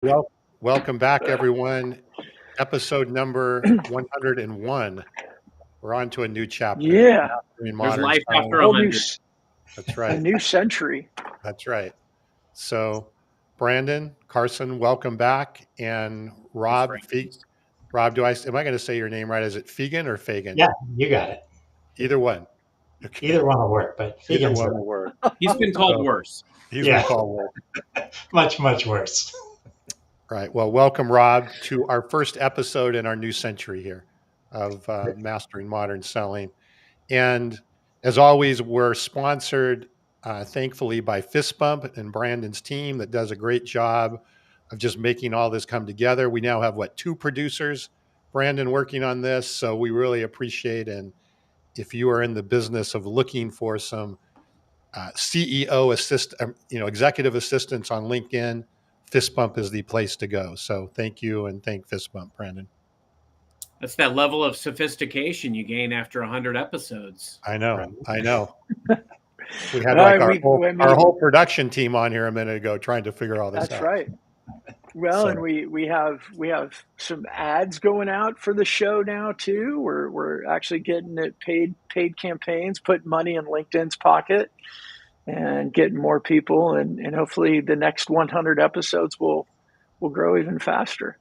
Well, welcome back, everyone. Episode number 101. We're on to a new chapter. Yeah, In There's modern life style. after whole new, 100. That's a right. new century. That's right. So, Brandon, Carson, welcome back, and Rob. Rob, am I going to say your name right? Is it Fegan or Fegan? Yeah, you got it. Either one. Okay. Either one will work, but Either Fegan's one will work. He's been called worse. He's been called worse. much worse. Right. Well, welcome, Rob, to our first episode in our new century here of Mastering Modern Selling. And as always, we're sponsored, thankfully, by Fist Bump and Brandon's team that does a great job of just making all this come together. We now have, two producers, Brandon, working on this. So we really appreciate, and if you are in the business of looking for some CEO executive assistants on LinkedIn, Fist Bump is the place to go. So thank you, and thank Fist Bump, Brandon. That's that level of sophistication you gain after 100 episodes. I know. Right? I know. We had our whole production team on here a minute ago trying to figure all this out. That's right. Well, and we have some ads going out for the show now too. We're actually getting it paid campaigns, putting money in LinkedIn's pocket, and getting more people, and hopefully the next 100 episodes will grow even faster.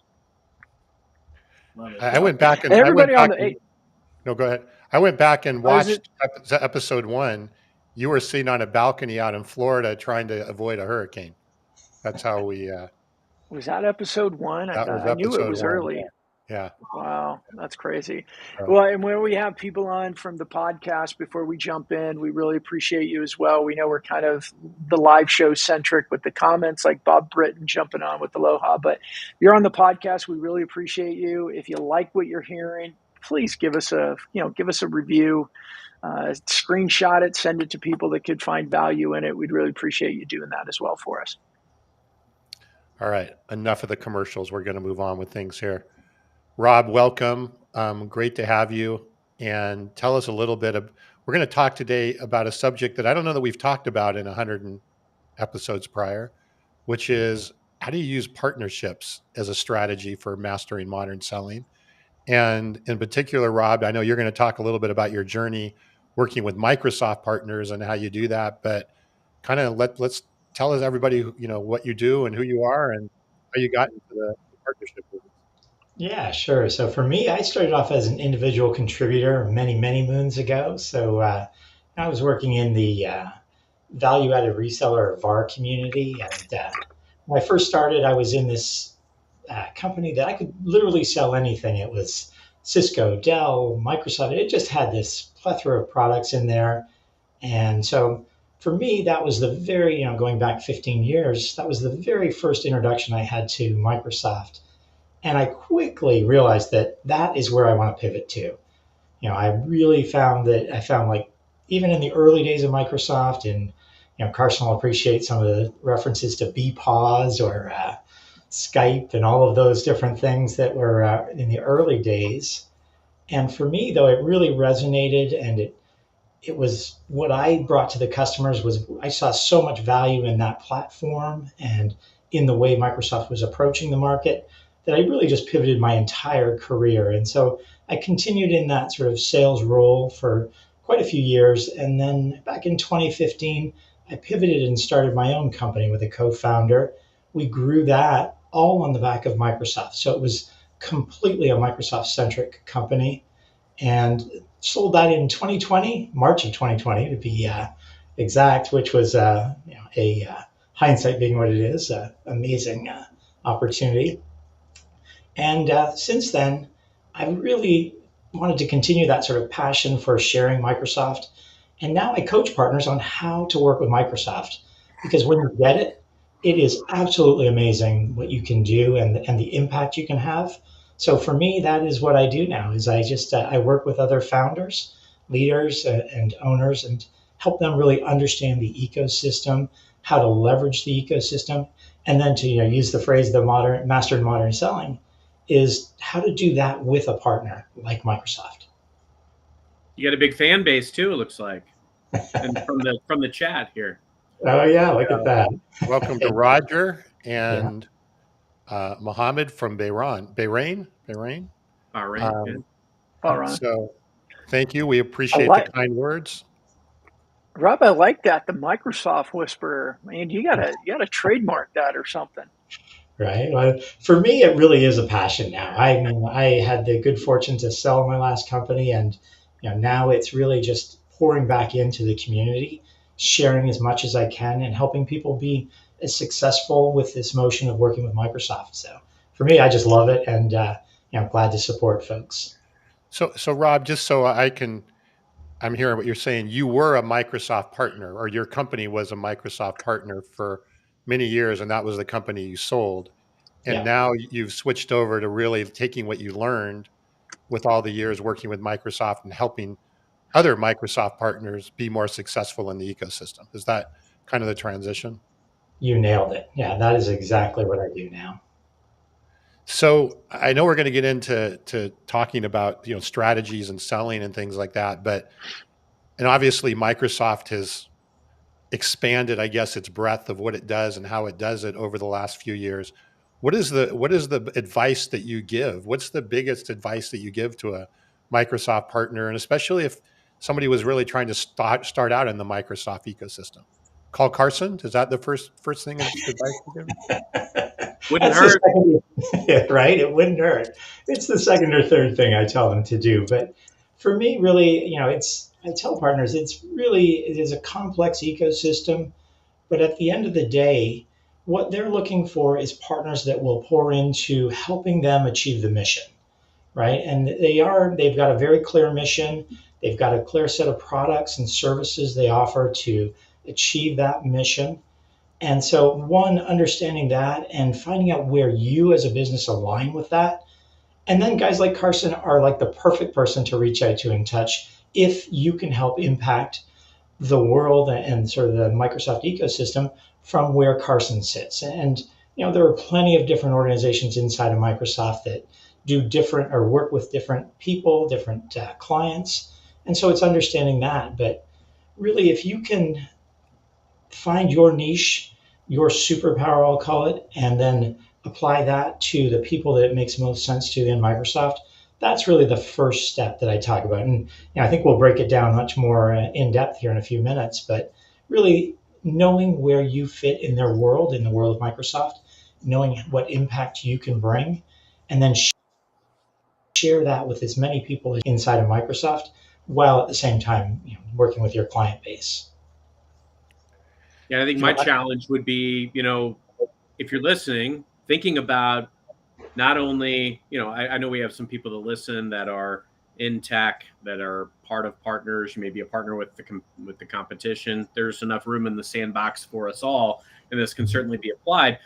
I went back and no, go ahead. I went back and watched episode 1. You were sitting on a balcony out in Florida trying to avoid a hurricane. That's how we. Was that episode 1? I knew it was early. Yeah. Wow, that's crazy. Well, and when we have people on from the podcast, before we jump in, we really appreciate you as well. We know we're kind of the live show centric with the comments, like Bob Britton jumping on with Aloha, but you're on the podcast. We really appreciate you. If you like what you're hearing, please give us a review, screenshot it, send it to people that could find value in it. We'd really appreciate you doing that as well for us. All right. Enough of the commercials. We're going to move on with things here. Rob, welcome. Great to have you. And tell us a little bit we're going to talk today about a subject that I don't know that we've talked about in 100 episodes prior, which is how do you use partnerships as a strategy for mastering modern selling? And in particular, Rob, I know you're going to talk a little bit about your journey working with Microsoft partners and how you do that, but kind of let's tell us everybody, what you do and who you are and how you got into the partnership business. Yeah, sure. So for me, I started off as an individual contributor many moons ago. So I was working in the value-added reseller or VAR community. And when I first started, I was in this company that I could literally sell anything. It was Cisco, Dell, Microsoft. It just had this plethora of products in there. And so for me, that was the very, going back 15 years, that was the very first introduction I had to Microsoft. And I quickly realized that is where I want to pivot to. I really found like even in the early days of Microsoft, and Carson will appreciate some of the references to BPOS or Skype and all of those different things that were in the early days. And for me, though, it really resonated, and it was what I brought to the customers was I saw so much value in that platform and in the way Microsoft was approaching the market that I really just pivoted my entire career. And so I continued in that sort of sales role for quite a few years. And then back in 2015, I pivoted and started my own company with a co-founder. We grew that all on the back of Microsoft. So it was completely a Microsoft-centric company, and sold that in 2020, March of 2020 to be exact, which was a hindsight being what it is, amazing opportunity. And since then, I really wanted to continue that sort of passion for sharing Microsoft. And now I coach partners on how to work with Microsoft, because when you get it, it is absolutely amazing what you can do and the impact you can have. So for me, that is what I do now. Is I work with other founders, leaders, and owners, and help them really understand the ecosystem, how to leverage the ecosystem, and then to use the phrase master modern selling is how to do that with a partner like Microsoft. You got a big fan base too, it looks like, and from the chat here. Oh yeah, look at that. Welcome to Roger and Mohammed from Bahrain. All right. Yeah. Um, All right. so thank you. We I appreciate the like kind words. Rob. I like that. The Microsoft Whisperer. Man, you gotta trademark that or something. Right. Well, for me, it really is a passion now. I mean, I had the good fortune to sell my last company, and now it's really just pouring back into the community, sharing as much as I can, and helping people be as successful with this motion of working with Microsoft. So for me, I just love it, and I'm glad to support folks. So Rob, just so I'm hearing what you're saying. You were a Microsoft partner, or your company was a Microsoft partner for many years, and that was the company you sold. And Yeah, now you've switched over to really taking what you learned with all the years working with Microsoft and helping other Microsoft partners be more successful in the ecosystem. Is that kind of the transition? you nailed it. Yeah, that is exactly what I do now. So I know we're going to get into talking about strategies and selling and things like that, but and obviously Microsoft has expanded, I guess, its breadth of what it does and how it does it over the last few years. What is the advice that you give? What's the biggest advice that you give to a Microsoft partner, and especially if somebody was really trying to start out in the Microsoft ecosystem? Call Carson. Is that the first thing of advice you give? Wouldn't That's the hurt. second, right? It wouldn't hurt. It's the second or third thing I tell them to do. But for me, really, I tell partners it is a complex ecosystem. But at the end of the day, what they're looking for is partners that will pour into helping them achieve the mission, right? And they've got a very clear mission. They've got a clear set of products and services they offer to achieve that mission. And so, one, understanding that and finding out where you as a business align with that. And then, guys like Carson are like the perfect person to reach out to and touch if you can help impact the world and sort of the Microsoft ecosystem from where Carson sits. And, there are plenty of different organizations inside of Microsoft that do different or work with different people, different clients. And so, it's understanding that. But really, if you can find your niche, your superpower, I'll call it, and then apply that to the people that it makes most sense to in Microsoft. That's really the first step that I talk about. And I think we'll break it down much more in depth here in a few minutes, but really knowing where you fit in their world, in the world of Microsoft, knowing what impact you can bring, and then share that with as many people inside of Microsoft while at the same time working with your client base. Yeah, I think You my know, challenge would be, if you're listening, thinking about not only, I know we have some people that listen that are in tech, that are part of partners. You may be a partner with the competition. There's enough room in the sandbox for us all, and this can certainly be applied.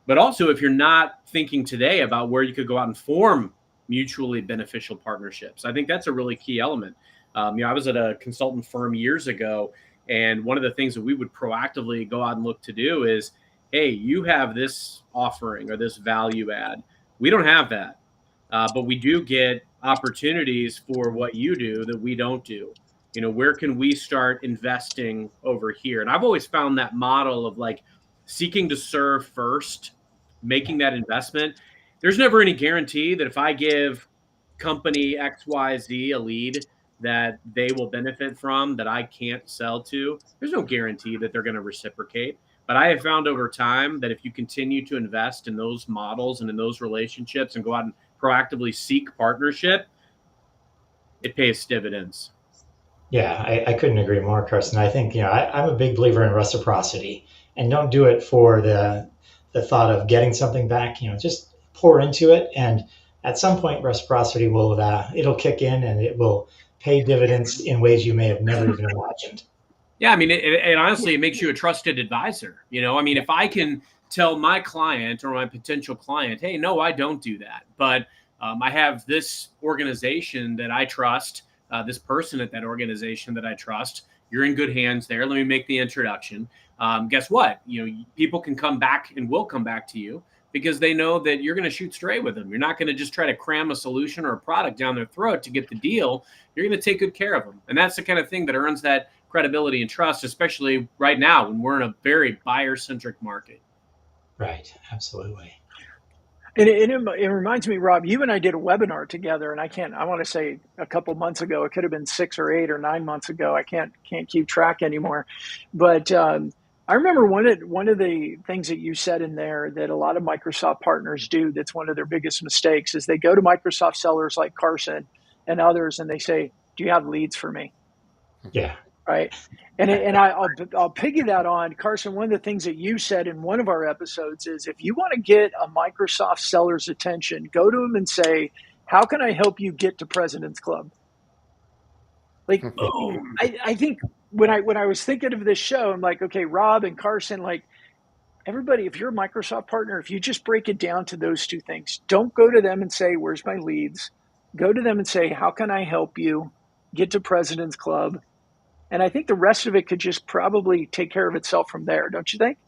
But also, if you're not thinking today about where you could go out and form mutually beneficial partnerships, I think that's a really key element. I was at a consultant firm years ago, and one of the things that we would proactively go out and look to do is, hey, you have this offering or this value add. We don't have that, but we do get opportunities for what you do that we don't do. Where can we start investing over here? And I've always found that model of like seeking to serve first, making that investment. There's never any guarantee that if I give company XYZ a lead that they will benefit from that I can't sell to, there's no guarantee that they're going to reciprocate. But I have found over time that if you continue to invest in those models and in those relationships and go out and proactively seek partnership, it pays dividends. Yeah, I couldn't agree more, Carson. I think I'm a big believer in reciprocity, and don't do it for the thought of getting something back. Just pour into it, and at some point, reciprocity will it'll kick in, and it will pay dividends in ways you may have never even imagined. Yeah, I mean, it honestly, it makes you a trusted advisor. I mean, if I can tell my client or my potential client, hey, no, I don't do that, but I have this organization that I trust, this person at that organization that I trust. You're in good hands there. Let me make the introduction. Guess what? People can come back and will come back to you because they know that you're going to shoot straight with them. You're not going to just try to cram a solution or a product down their throat to get the deal. You're going to take good care of them. And that's the kind of thing that earns that credibility and trust, especially right now when we're in a very buyer-centric market. Right, absolutely. And it reminds me, Rob, you and I did a webinar together, and I want to say a couple months ago. It could have been 6 or 8 or 9 months ago. I can't keep track anymore. But I remember one of the things that you said in there that a lot of Microsoft partners do. That's one of their biggest mistakes is they go to Microsoft sellers like Carson and others, and they say, "Do you have leads for me?" Yeah. Right. I'll piggy that on, Carson. One of the things that you said in one of our episodes is if you want to get a Microsoft seller's attention, go to them and say, "How can I help you get to President's Club?" Like, Boom. I think when I was thinking of this show, I'm like, okay, Rob and Carson, like everybody, if you're a Microsoft partner, if you just break it down to those two things, don't go to them and say, "Where's my leads?" Go to them and say, "How can I help you get to President's Club?" And I think the rest of it could just probably take care of itself from there, don't you think?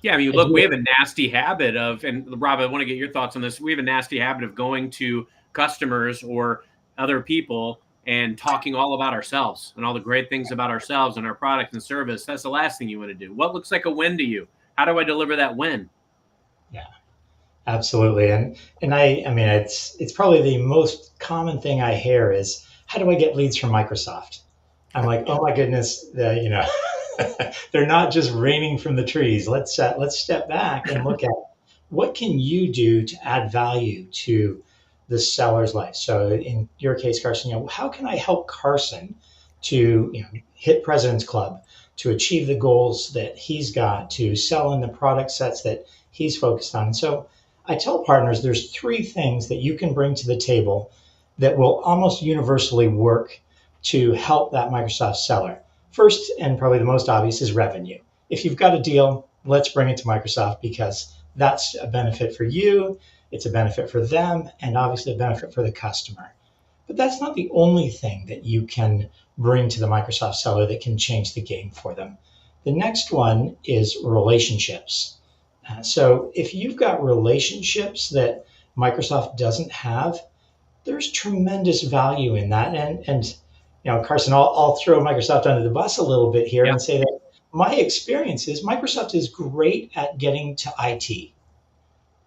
Yeah, I mean, I look, we do. have a nasty habit of, and Rob, I want to get your thoughts on this. We have a nasty habit of going to customers or other people and talking all about ourselves and all the great things about ourselves and our product and service. That's the last thing you want to do. What looks like a win to you? How do I deliver that win? Yeah, absolutely. And I mean, it's probably the most common thing I hear is, how do I get leads from Microsoft? I'm like, oh my goodness, they're not just raining from the trees. Let's step back and look at what can you do to add value to the seller's life. So in your case, Carson, how can I help Carson to hit President's Club, to achieve the goals that he's got, to sell in the product sets that he's focused on. And so I tell partners there's three things that you can bring to the table that will almost universally work to help that Microsoft seller. First, and probably the most obvious, is revenue. If you've got a deal, let's bring it to Microsoft because that's a benefit for you, it's a benefit for them, and obviously a benefit for the customer. But that's not the only thing that you can bring to the Microsoft seller that can change the game for them. The next one is relationships. So if you've got relationships that Microsoft doesn't have, there's tremendous value in that. And Carson, I'll throw Microsoft under the bus a little bit here Yeah. and say that my experience is Microsoft is great at getting to IT,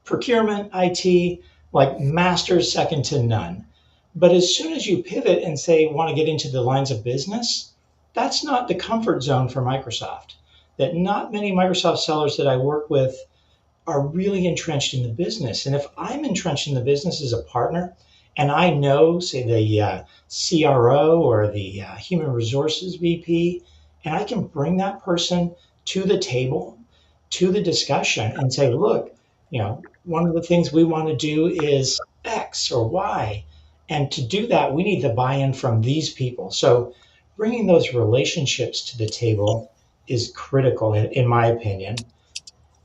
procurement, IT, like masters second to none. But as soon as you pivot and say want to get into the lines of business, that's not the comfort zone for Microsoft. That not many Microsoft sellers that I work with are really entrenched in the business. And if I'm entrenched in the business as a partner, and I know, say, the CRO or the human resources VP, and I can bring that person to the table, to the discussion, and say, look, one of the things we want to do is X or Y. And to do that, we need the buy in from these people. So bringing those relationships to the table is critical, in my opinion.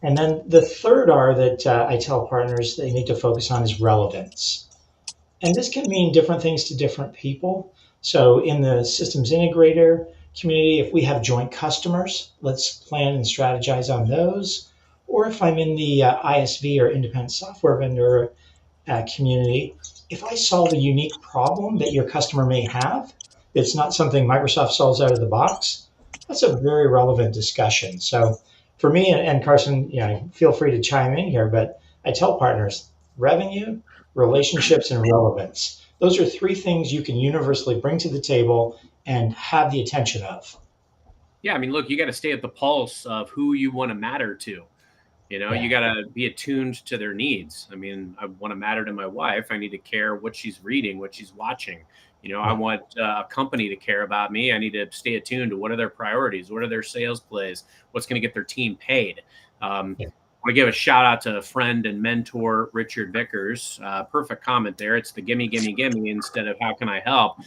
And then the third R that I tell partners they need to focus on is relevance. And this can mean different things to different people. So in the systems integrator community, if we have joint customers, let's plan and strategize on those. Or if I'm in the ISV or independent software vendor community, if I solve a unique problem that your customer may have, it's not something Microsoft solves out of the box, that's a very relevant discussion. So for me and Carson, feel free to chime in here, but I tell partners revenue, relationships, and relevance. Those are three things you can universally bring to the table and have the attention of. Yeah, I mean, look, you got to stay at the pulse of who you want to matter to. You Yeah. got to be attuned to their needs. I mean, I want to matter to my wife. I need to care what she's reading, what she's watching. I Yeah. want a company to care about me. I need to stay attuned to what are their priorities, what are their sales plays, what's going to get their team paid. Yeah. I want to give a shout out to a friend and mentor, Richard Vickers. Perfect comment there. It's the gimme, gimme, gimme instead of how can I help.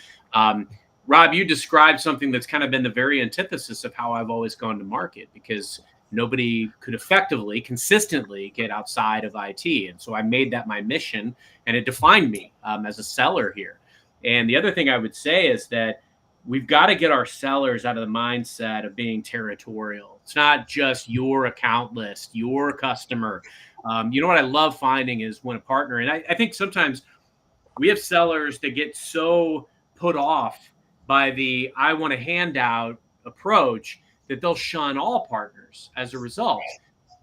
Rob, you described something that's kind of been the very antithesis of how I've always gone to market because nobody could effectively, consistently get outside of IT. And so I made that my mission and it defined me as a seller here. And the other thing I would say is that we've got to get our sellers out of the mindset of being territorial. It's not just your account list, your customer. What I love finding is when a partner, and I think sometimes we have sellers that get so put off by the I want a handout approach that they'll shun all partners as a result.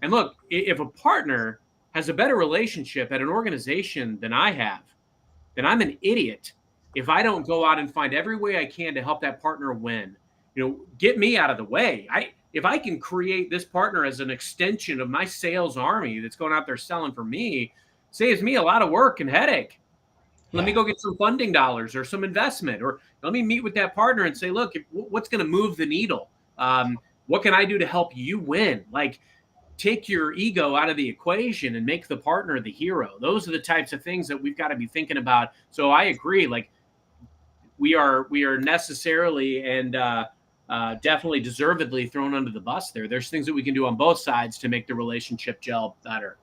And look, if a partner has a better relationship at an organization than I have, then I'm an idiot if I don't go out and find every way I can to help that partner win. Get me out of the way. If I can create this partner as an extension of my sales army that's going out there selling for me, saves me a lot of work and headache. Let me Yeah. go get some funding dollars or some investment, or let me meet with that partner and say, look, what's going to move the needle? What can I do to help you win? Like, take your ego out of the equation and make the partner the hero. Those are the types of things that we've got to be thinking about. So I agree. Like, we are necessarily and definitely deservedly thrown under the bus there. There's things that we can do on both sides to make the relationship gel better.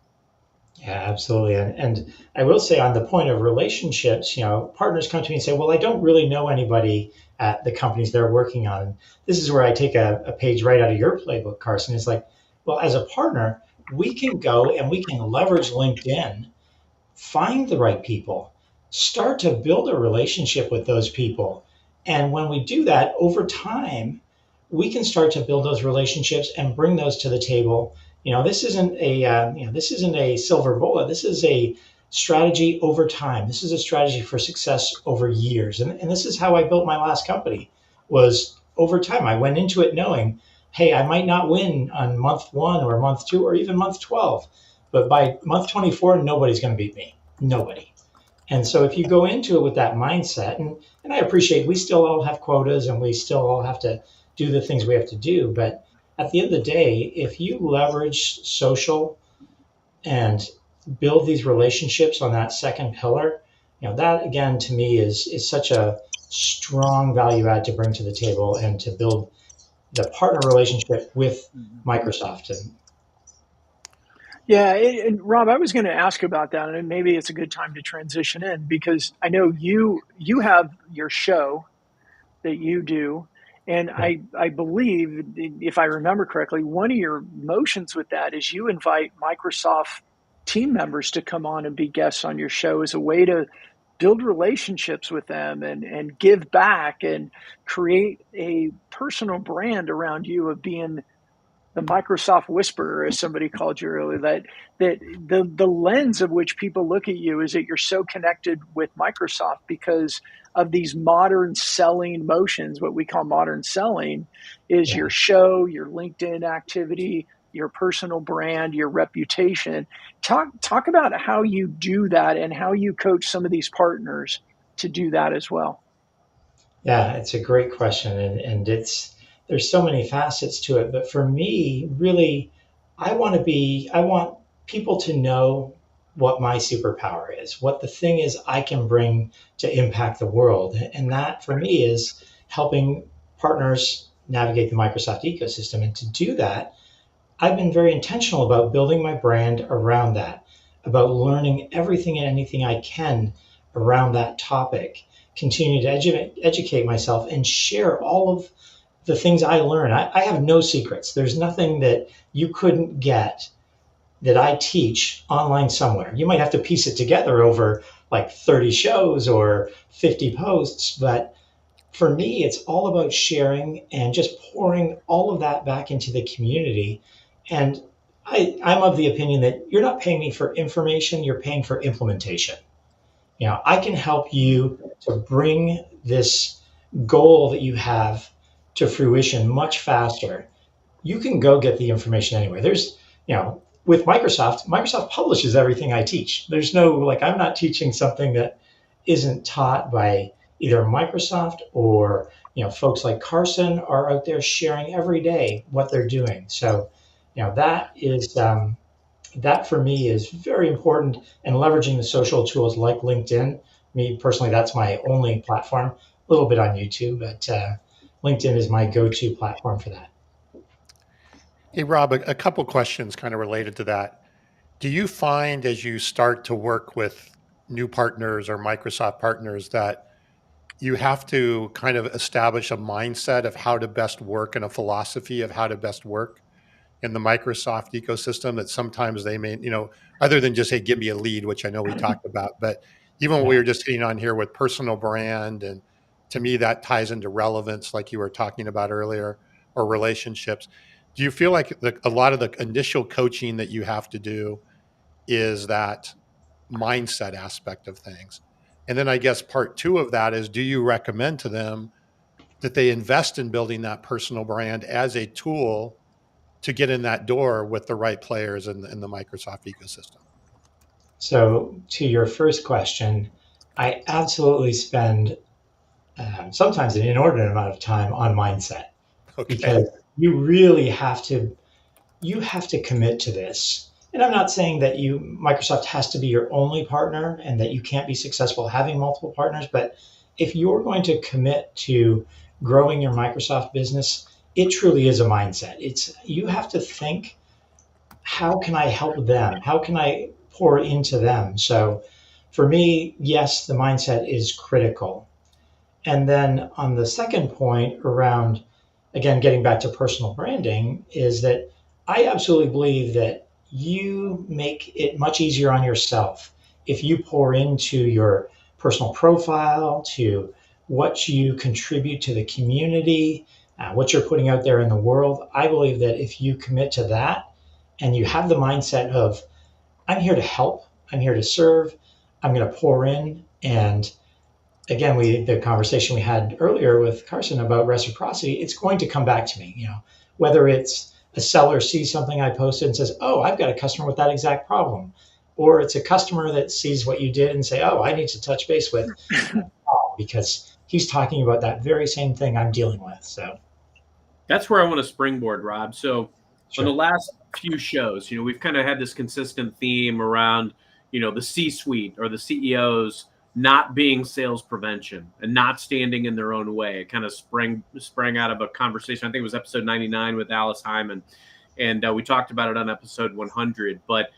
Yeah, absolutely. And I will say on the point of relationships, partners come to me and say, well, I don't really know anybody at the companies they're working on. This is where I take a page right out of your playbook, Carson. It's like, well, as a partner, we can go and we can leverage LinkedIn, find the right people, start to build a relationship with those people. And when we do that over time, we can start to build those relationships and bring those to the table. This isn't a silver bullet. This is a strategy over time. This is a strategy for success over years. And this is how I built my last company, was over time. I went into it knowing, hey, I might not win on month 1 or month 2 or even month 12, but by month 24, nobody's going to beat me. Nobody. And so if you go into it with that mindset, and I appreciate we still all have quotas and we still all have to do the things we have to do, but at the end of the day, if you leverage social and build these relationships on that second pillar, that again to me is such a strong value add to bring to the table and to build the partner relationship with Microsoft. Yeah, and Rob, I was going to ask about that, and maybe it's a good time to transition in because I know you have your show that you do, and Yeah. I believe, if I remember correctly, one of your motions with that is you invite Microsoft team members to come on and be guests on your show as a way to build relationships with them and give back and create a personal brand around you of being the Microsoft whisperer, as somebody called you earlier, that the lens of which people look at you is that you're so connected with Microsoft because of these modern selling motions. What we call modern selling is Yeah. your show, your LinkedIn activity, your personal brand, your reputation. Talk about how you do that and how you coach some of these partners to do that as well. Yeah, it's a great question, and there's so many facets to it. But for me, really, I want people to know what my superpower is, what the thing is I can bring to impact the world, and that for me is helping partners navigate the Microsoft ecosystem. And to do that, I've been very intentional about building my brand around that, about learning everything and anything I can around that topic, continue to educate myself and share all of the things I learn. I have no secrets. There's nothing that you couldn't get that I teach online somewhere. You might have to piece it together over like 30 shows or 50 posts, but for me, it's all about sharing and just pouring all of that back into the community. And I'm of the opinion that you're not paying me for information, you're paying for implementation. I can help you to bring this goal that you have to fruition much faster. You can go get the information anywhere. With Microsoft publishes everything I teach. There's no, like, I'm not teaching something that isn't taught by either Microsoft or, folks like Carson are out there sharing every day what they're doing. So, that for me is very important, and leveraging the social tools like LinkedIn. Me personally, that's my only platform. A little bit on YouTube, but LinkedIn is my go-to platform for that. Hey, Rob, a couple questions kind of related to that. Do you find as you start to work with new partners or Microsoft partners that you have to kind of establish a mindset of how to best work and a philosophy of how to best work in the Microsoft ecosystem that sometimes they may, other than just, hey, give me a lead, which I know we talked about, but even what we Yeah. were just hitting on here with personal brand, and to me, that ties into relevance, like you were talking about earlier, or relationships. Do you feel like a lot of the initial coaching that you have to do is that mindset aspect of things. And then I guess part two of that is, do you recommend to them that they invest in building that personal brand as a tool to get in that door with the right players in the Microsoft ecosystem? So, to your first question, I absolutely spend sometimes an inordinate amount of time on mindset Okay. because you really have to commit to this. And I'm not saying that Microsoft has to be your only partner and that you can't be successful having multiple partners, but if you're going to commit to growing your Microsoft business, it truly is a mindset. It's you have to think, how can I help them? How can I pour into them? So for me, yes, the mindset is critical. And then on the second point around, again, getting back to personal branding, is that I absolutely believe that you make it much easier on yourself if you pour into your personal profile, to what you contribute to the community, what you're putting out there in the world. I believe that if you commit to that and you have the mindset of, I'm here to help, I'm here to serve, I'm going to pour in, and again, the conversation we had earlier with Carson about reciprocity, it's going to come back to me. Whether it's a seller sees something I posted and says, "Oh, I've got a customer with that exact problem," or it's a customer that sees what you did and say, "Oh, I need to touch base with Paul because he's talking about that very same thing I'm dealing with." So That's where I want to springboard, Rob. So on the sure, last few shows, we've kind of had this consistent theme around, the C-suite or the CEOs not being sales prevention and not standing in their own way. It kind of sprang out of a conversation. I think it was episode 99 with Alice Hyman, and we talked about it on episode 100. But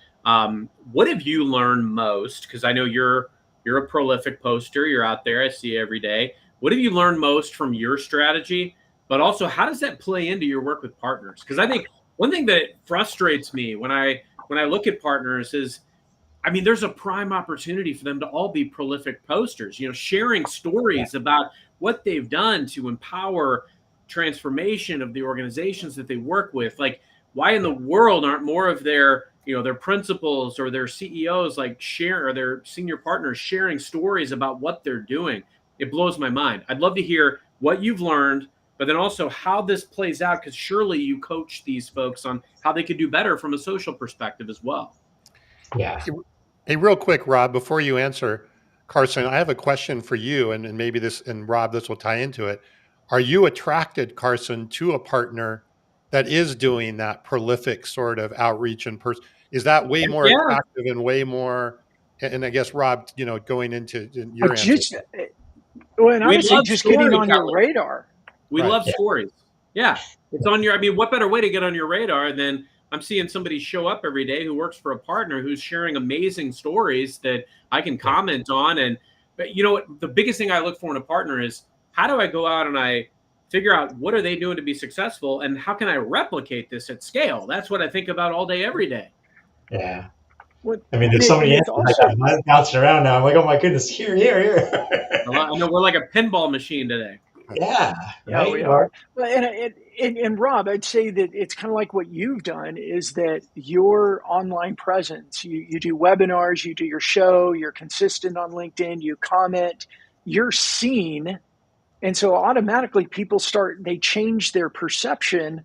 what have you learned most? Because I know you're a prolific poster. You're out there. I see you every day. What have you learned most from your strategy? But also, how does that play into your work with partners? Because I think one thing that frustrates me when I look at partners is, I mean, there's a prime opportunity for them to all be prolific posters, sharing yeah, stories about what they've done to empower transformation of the organizations that they work with. Like, why in the yeah, world aren't more of their principals or their CEOs or their senior partners sharing stories about what they're doing? It blows my mind. I'd love to hear what you've learned, but then also how this plays out, because surely you coach these folks on how they could do better from a social perspective as well. yeah. Hey, real quick, Rob, before you answer, Carson, I have a question for you, and maybe this, and Rob, this will tie into it. Are you attracted, Carson, to a partner that is doing that prolific sort of outreach and person? Is that way more Yeah, attractive and way more? And I guess Rob, going into I your answer, just well, and I we would say love just getting on your storytelling. radar. We right? love stories. Yeah. It's on your, I mean, what better way to get on your radar than I'm seeing somebody show up every day who works for a partner who's sharing amazing stories that I can Yeah. comment on. And, but you know what? The biggest thing I look for in a partner is, how do I go out and I figure out what are they doing to be successful and how can I replicate this at scale? That's what I think about all day, every day. Yeah. What I mean, there's so and many it's answers I also got bouncing around now. I'm like, oh my goodness, here, here, here. I know we're like a pinball machine today. Yeah, yeah, we right. are. Well, Well, and Rob, I'd say that it's kind of like what you've done is that your online presence, you do webinars, you do your show, you're consistent on LinkedIn, you comment, you're seen. And so automatically they change their perception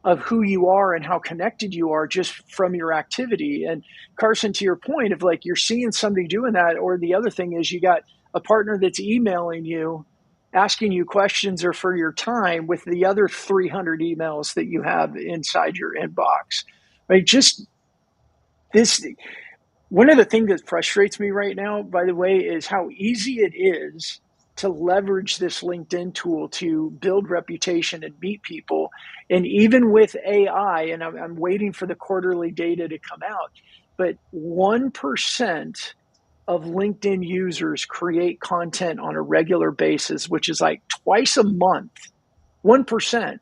of who you are and how connected you are just from your activity. And Carson, to your point of like, you're seeing somebody doing that, or the other thing is you got a partner that's emailing you, asking you questions or for your time with the other 300 emails that you have inside your inbox, right? Just this, one of the things that frustrates me right now, by the way, is how easy it is to leverage this LinkedIn tool to build reputation and meet people. And even with AI, and I'm waiting for the quarterly data to come out, but 1% of LinkedIn users create content on a regular basis, which is like twice a month. 1%.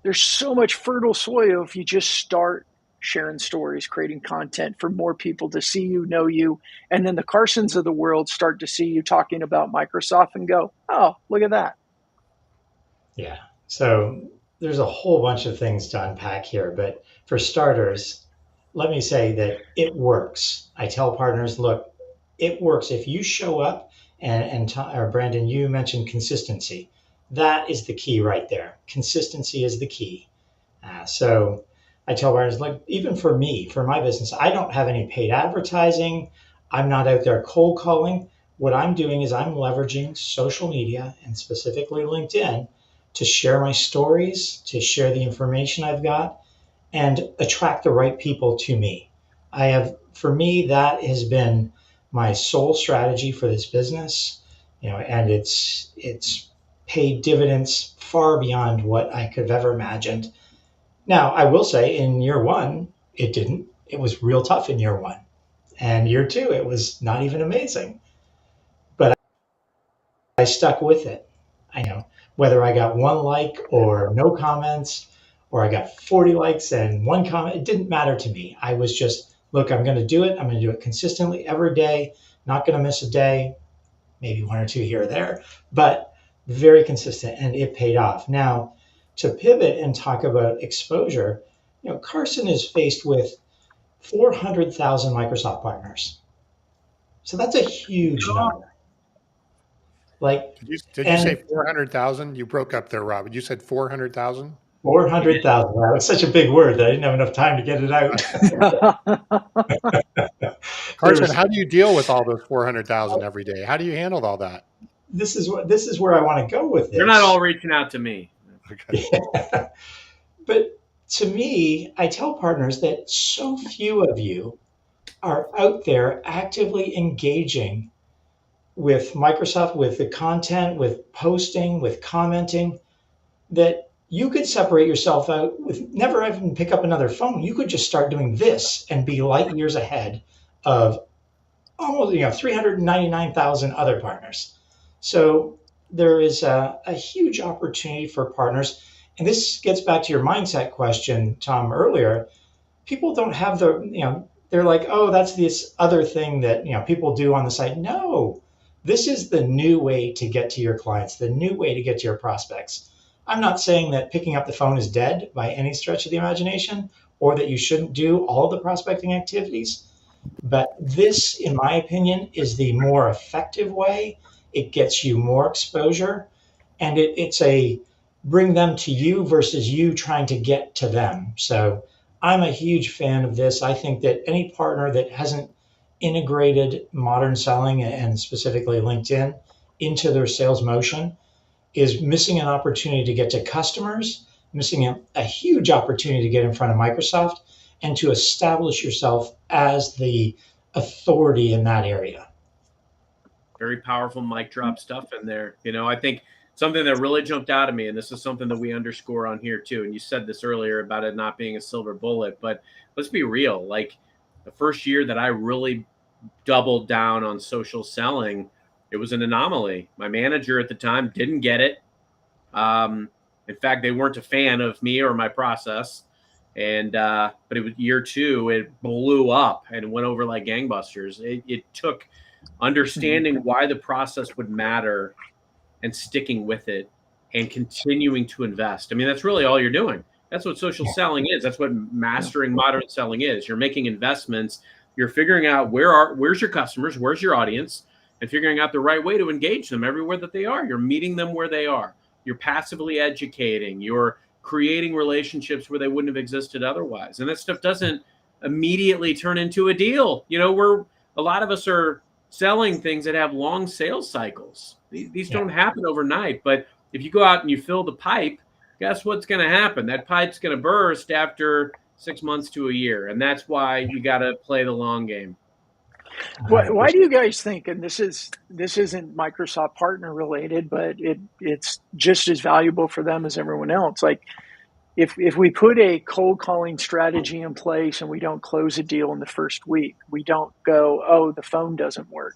There's so much fertile soil if you just start sharing stories, creating content for more people to see you, know you, and then the Carsons of the world start to see you talking about Microsoft and go, "Oh, look at that." yeah. So there's a whole bunch of things to unpack here, but for starters, let me say that it works. I tell partners, look, it works if you show up or Brandon, you mentioned consistency. That is the key right there. Consistency is the key. So I tell partners, like, even for me, for my business, I don't have any paid advertising. I'm not out there cold calling. What I'm doing is I'm leveraging social media and specifically LinkedIn to share my stories, to share the information I've got, and attract the right people to me. For me, that has been my sole strategy for this business, and it's paid dividends far beyond what I could have ever imagined. Now, I will say in year one, it didn't. It was real tough in year one. And year two, it was not even amazing. But I stuck with it. I know whether I got one like or no comments, or I got 40 likes and one comment, it didn't matter to me. I was just, look, I'm going to do it. I'm going to do it consistently every day, not going to miss a day, maybe one or two here or there, but very consistent. And it paid off. Now, to pivot and talk about exposure, Carson is faced with 400,000 Microsoft partners. So that's a huge number. Like, Did you say and 400,000? You broke up there, Rob. You said 400,000? 400,000. That was such a big word that I didn't have enough time to get it out. Carson, how do you deal with all those 400,000 every day? How do you handle all that? This is where I want to go with this. They're not all reaching out to me. Okay. Yeah. But to me, I tell partners that so few of you are out there actively engaging with Microsoft, with the content, with posting, with commenting, that you could separate yourself out with never even pick up another phone. You could just start doing this and be light years ahead of almost 399,000 other partners. So there is a huge opportunity for partners. And this gets back to your mindset question, Tom, earlier. People don't have they're like, oh, that's this other thing that people do on the side. No, this is the new way to get to your clients, the new way to get to your prospects. I'm not saying that picking up the phone is dead by any stretch of the imagination, or that you shouldn't do all the prospecting activities. But this, in my opinion, is the more effective way. It gets you more exposure, and it's a bring them to you versus you trying to get to them. So I'm a huge fan of this. I think that any partner that hasn't integrated modern selling and specifically LinkedIn into their sales motion is missing an opportunity to get to customers, missing a huge opportunity to get in front of Microsoft and to establish yourself as the authority in that area. Very powerful mic drop stuff in there. I think something that really jumped out at me, and this is something that we underscore on here too, and you said this earlier about it not being a silver bullet, but let's be real. Like, the first year that I really doubled down on social selling, it was an anomaly. My manager at the time didn't get it. In fact, they weren't a fan of me or my process. And but it was year two, it blew up and went over like gangbusters. It took understanding why the process would matter and sticking with it and continuing to invest. I mean, that's really all you're doing. That's what social selling is. That's what mastering modern selling is. You're making investments. You're figuring out where's your customers, where's your audience, and figuring out the right way to engage them everywhere that they are. You're meeting them where they are. You're passively educating. You're creating relationships where they wouldn't have existed otherwise. And that stuff doesn't immediately turn into a deal. A lot of us are selling things that have long sales cycles. These don't happen overnight. But if you go out and you fill the pipe, guess what's going to happen? That pipe's going to burst after 6 months to a year. And that's why you got to play the long game. Why do you guys think, and this isn't Microsoft partner related, but it's just as valuable for them as everyone else. Like, if we put a cold calling strategy in place and we don't close a deal in the first week, we don't go, oh, the phone doesn't work.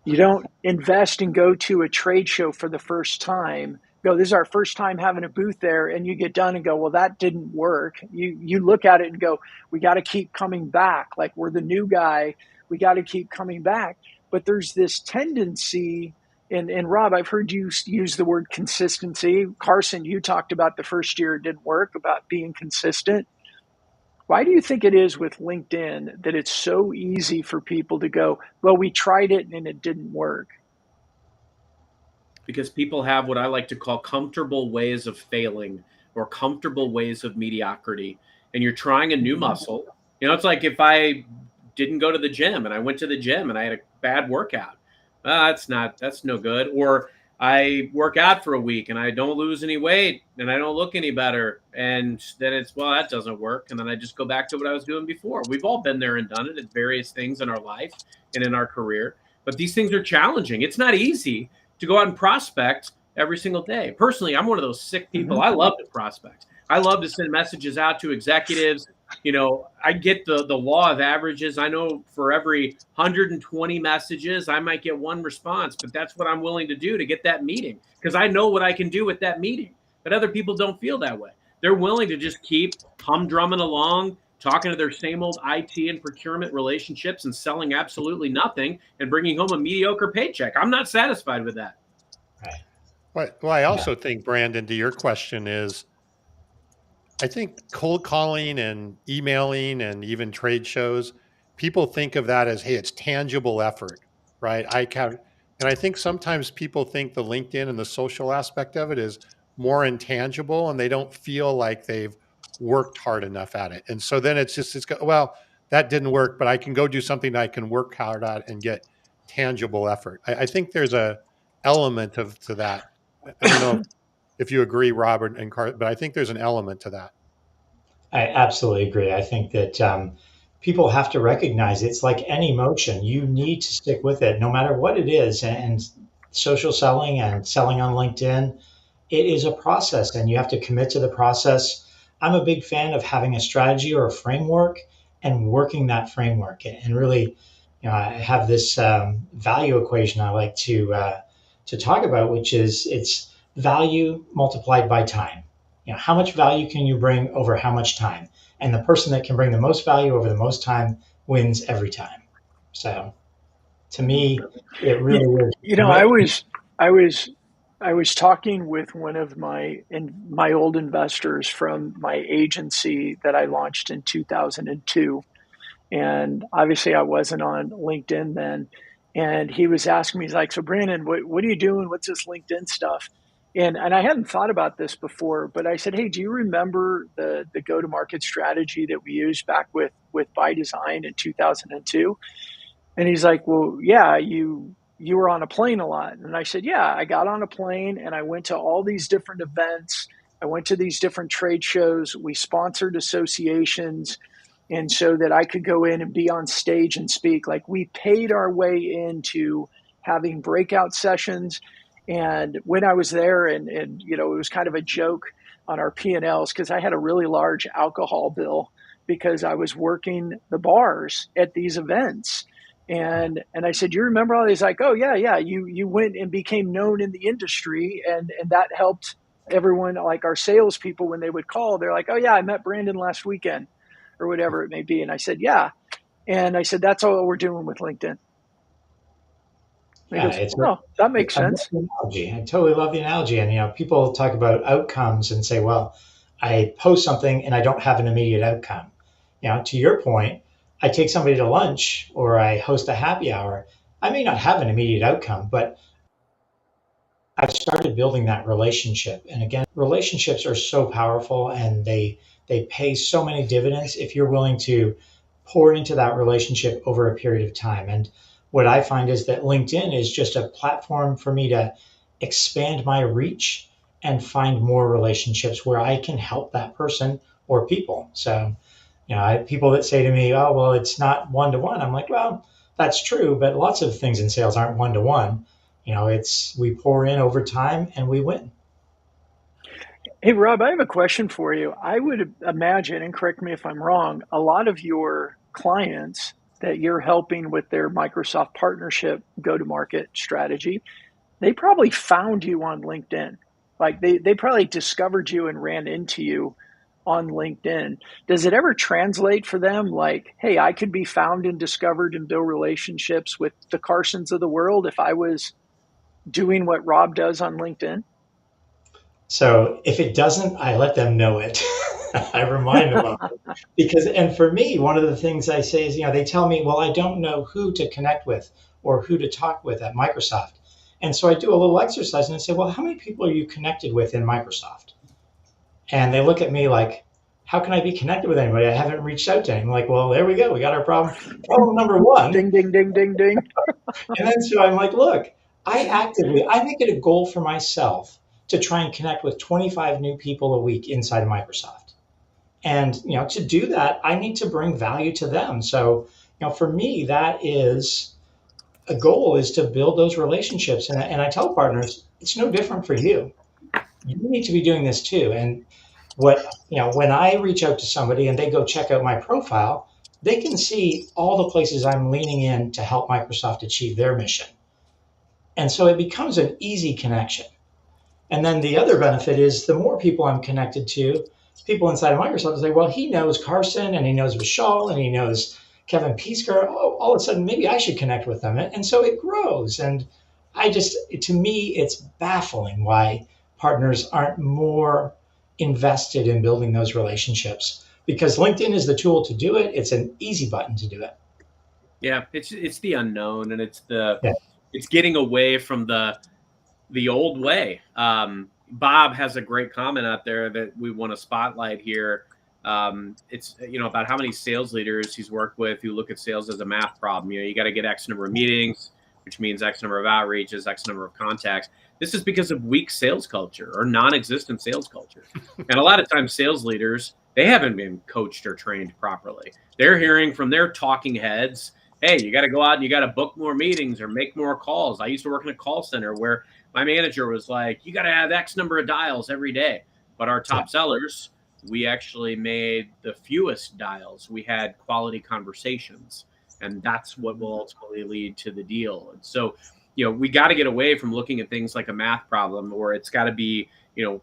You don't invest and go to a trade show for the first time, go, this is our first time having a booth there, and you get done and go, well, that didn't work. You look at it and go, we got to keep coming back. Like, we're the new guy. We got to keep coming back. But there's this tendency, and Rob, I've heard you use the word consistency. Carson, you talked about the first year it didn't work, about being consistent. Why do you think it is with LinkedIn that it's so easy for people to go, well, we tried it and it didn't work? Because people have what I like to call comfortable ways of failing or comfortable ways of mediocrity. And you're trying a new muscle. It's like if I didn't go to the gym and I went to the gym and I had a bad workout. That's no good. Or I work out for a week and I don't lose any weight and I don't look any better. And then it's, well, that doesn't work. And then I just go back to what I was doing before. We've all been there and done it at various things in our life and in our career. But these things are challenging. It's not easy to go out and prospect every single day. Personally, I'm one of those sick people. I love to prospect. I love to send messages out to executives. I get the law of averages. I know for every 120 messages, I might get one response, but that's what I'm willing to do to get that meeting because I know what I can do with that meeting. But other people don't feel that way. They're willing to just keep humdrumming along, talking to their same old IT and procurement relationships and selling absolutely nothing and bringing home a mediocre paycheck. I'm not satisfied with that. Right. Well, I also think, Brandon, to your question is, I think cold calling and emailing and even trade shows, people think of that as, hey, it's tangible effort, right? And I think sometimes people think the LinkedIn and the social aspect of it is more intangible and they don't feel like they've worked hard enough at it. And so then well, that didn't work, but I can go do something that I can work hard at and get tangible effort. I think there's a element to that. I don't know if you agree, Robert and Carl, but I think there's an element to that. I absolutely agree. I think that people have to recognize it's like any motion. You need to stick with it no matter what it is. And social selling and selling on LinkedIn, it is a process and you have to commit to the process. I'm a big fan of having a strategy or a framework and working that framework. And really, I have this value equation I like to talk about, which is it's value multiplied by time. How much value can you bring over how much time? And the person that can bring the most value over the most time wins every time. So to me, it really is. I was talking with one of my old investors from my agency that I launched in 2002, and obviously I wasn't on LinkedIn then. And he was asking me, he's like, "So Brandon, what are you doing? What's this LinkedIn stuff?" And I hadn't thought about this before, but I said, "Hey, do you remember the go to market strategy that we used back with By Design in 2002?" And he's like, "Well, yeah, you were on a plane a lot." And I said, "Yeah, I got on a plane and I went to all these different events. I went to these different trade shows. We sponsored associations, and so that I could go in and be on stage and speak. Like, we paid our way into having breakout sessions. And when I was there, and it was kind of a joke on our P&Ls because I had a really large alcohol bill because I was working the bars at these events." And I said, "You remember all these?" Like, "Oh yeah. You went and became known in the industry, and that helped everyone, like our salespeople, when they would call, they're like, 'Oh yeah, I met Brandon last weekend,' or whatever it may be." And I said, "Yeah." And I said, "That's all we're doing with LinkedIn." And he Yeah, goes, "Oh, that makes I love sense." the analogy. I totally love the analogy. And people talk about outcomes and say, "Well, I post something and I don't have an immediate outcome." To your point, I take somebody to lunch or I host a happy hour. I may not have an immediate outcome, but I've started building that relationship. And again, relationships are so powerful and they pay so many dividends if you're willing to pour into that relationship over a period of time. And what I find is that LinkedIn is just a platform for me to expand my reach and find more relationships where I can help that person or people. So, I have people that say to me, "Oh, well, it's not one to one." I'm like, "Well, that's true, but lots of things in sales aren't one to one. It's we pour in over time and we win." Hey, Rob, I have a question for you. I would imagine, and correct me if I'm wrong, a lot of your clients that you're helping with their Microsoft partnership go to market strategy, they probably found you on LinkedIn. Like, they probably discovered you and ran into you on LinkedIn. Does it ever translate for them like, hey, I could be found and discovered and build relationships with the Carsons of the world if I was doing what Rob does on LinkedIn? So if it doesn't, I let them know it. I remind them of it because, and for me, one of the things I say is, they tell me, well, I don't know who to connect with or who to talk with at Microsoft. And so I do a little exercise and I say, well, how many people are you connected with in Microsoft? And they look at me like, how can I be connected with anybody? I haven't reached out to anyone. I'm like, well, there we go. We got our problem. Problem number one. Ding, ding, ding, ding, ding. And then so I'm like, look, I make it a goal for myself to try and connect with 25 new people a week inside of Microsoft. And, to do that, I need to bring value to them. So, for me, that is a goal, is to build those relationships. And I tell partners, it's no different for you. You need to be doing this too. And when I reach out to somebody and they go check out my profile, they can see all the places I'm leaning in to help Microsoft achieve their mission. And so it becomes an easy connection. And then the other benefit is the more people I'm connected to, people inside of Microsoft say, well, he knows Carson and he knows Vishal and he knows Kevin Piskar. Oh, all of a sudden, maybe I should connect with them. And so it grows. And to me, it's baffling why partners aren't more invested in building those relationships, because LinkedIn is the tool to do it. It's an easy button to do it. Yeah, it's the unknown, and it's getting away from the old way. Bob has a great comment out there that we want to spotlight here. It's about how many sales leaders he's worked with who look at sales as a math problem. You got to get X number of meetings, which means X number of outreaches, X number of contacts. This is because of weak sales culture or non-existent sales culture. And a lot of times sales leaders, they haven't been coached or trained properly. They're hearing from their talking heads, hey, you got to go out and you got to book more meetings or make more calls. I used to work in a call center where my manager was like, you got to have X number of dials every day. But our top sellers, we actually made the fewest dials. We had quality conversations, and that's what will ultimately lead to the deal. And so, we got to get away from looking at things like a math problem, or it's got to be,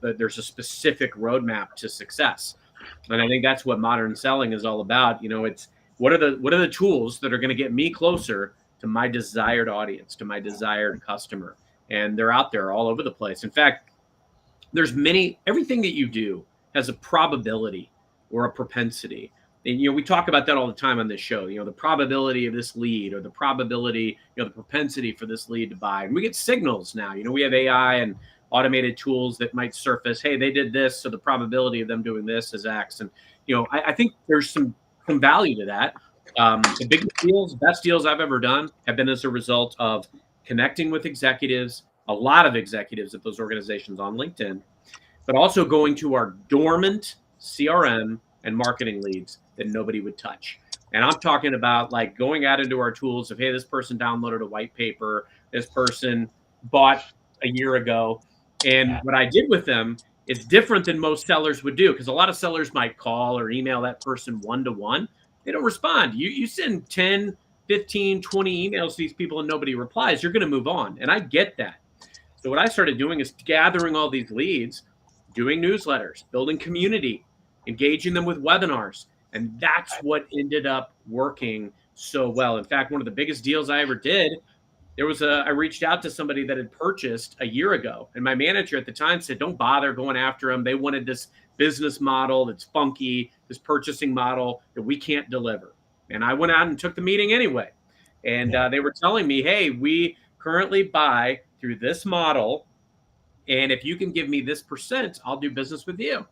there's a specific roadmap to success. And I think that's what modern selling is all about. It's what are the tools that are going to get me closer to my desired audience, to my desired customer. And they're out there all over the place. In fact, everything that you do has a probability or a propensity. And, we talk about that all the time on this show, the probability of this lead, or the probability, the propensity for this lead to buy. And we get signals now, we have AI and automated tools that might surface, hey, they did this, so the probability of them doing this is X. And, I think there's some value to that. The biggest deals, best deals I've ever done have been as a result of connecting with executives, a lot of executives at those organizations on LinkedIn, but also going to our dormant CRM and marketing leads that nobody would touch. And I'm talking about like going out into our tools of, hey, this person downloaded a white paper, this person bought a year ago. And what I did with them is different than most sellers would do, because a lot of sellers might call or email that person one-to-one. They don't respond. You send 10, 15, 20 emails to these people and nobody replies, you're going to move on. And I get that. So what I started doing is gathering all these leads, doing newsletters, building community, engaging them with webinars. And that's what ended up working so well. In fact, one of the biggest deals I ever did, I reached out to somebody that had purchased a year ago. And my manager at the time said, don't bother going after them. They wanted this business model that's funky, this purchasing model that we can't deliver. And I went out and took the meeting anyway. And they were telling me, hey, we currently buy through this model. And if you can give me this %, I'll do business with you.